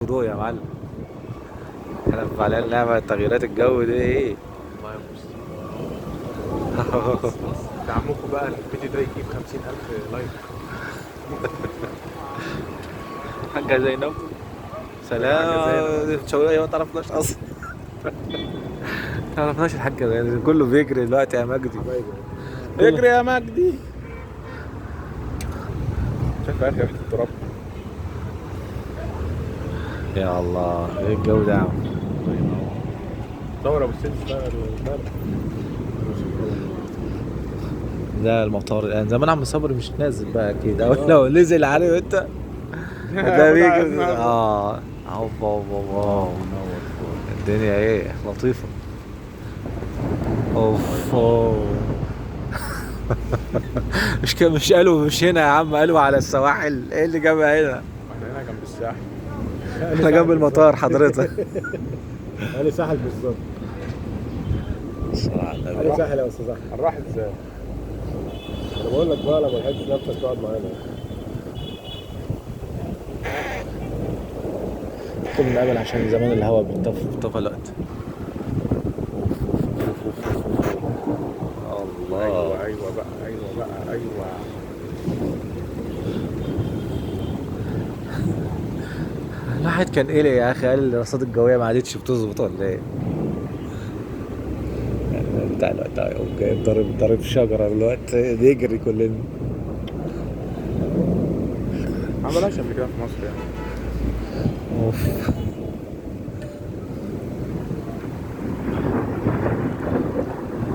ضوء يا معلم. احنا علينا نعمل تغييرات الجو دي ايه؟ والله بص دعمكم بقى الفيديو ده يجيب 50,000 لايك. حاجة زينب حاجة زينب سلام شوية ما تعرفناش اصلا. ما تعرفناش الحاجة زينب، كله بيجري دلوقتي يا مجدي. حبايبي كله. اجري يا مجدي. شايف يا اخي ريحة التراب. يا الله ايه الجو ده يا عم. دور ابو السيد اشتغل امبارح. ده المطار الان زمان عم صبري مش نازل بقى اكيد، او لو نزل عارف انت ده بيجي. اه اوبا الدنيا ايه لطيفة. اوف أوف. مش كده، مش قالوا مش هنا يا عم، قالوا على السواحل، ايه اللي جابها هنا؟ احنا هنا جنب الساحل. احنا جنب المطار حضرتك. انا ساحل بالظبط. الصلاة على النبي. انا ساحل يا استاذ احمد. هنروح ازاي؟ انا بقول لك بقى لما لحقتش نفسك تقعد معانا. كنا نقابل عشان زمان الهوا بيطفى الوقت. الله. ايوه بقى ايوه بقى ايوه. الواحد كان قلق يا اخي، قال الرصاد الجويه ما عادتش بتظبط ولا ايه؟ يعني بتاع الوقت يقوم جاي ضارب شجره دلوقتي نجري كلنا. ما عملهاش قبل كده في مصر يعني. اوف.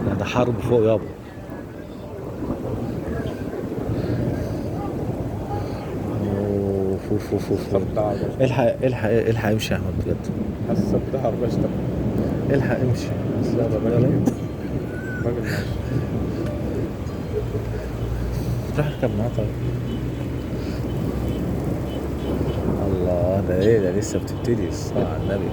لا ده حرب فوق يابا. اوف اوف اوف اوف. الحق الحق الحق امشي يا احمد بجد. حسبتها ربشتك. الحق امشي. لا ده راجل راجل ماشي. روح اركب معاه طيب. الله ده ايه ده لسه بتبتدي الصلاة على النبي.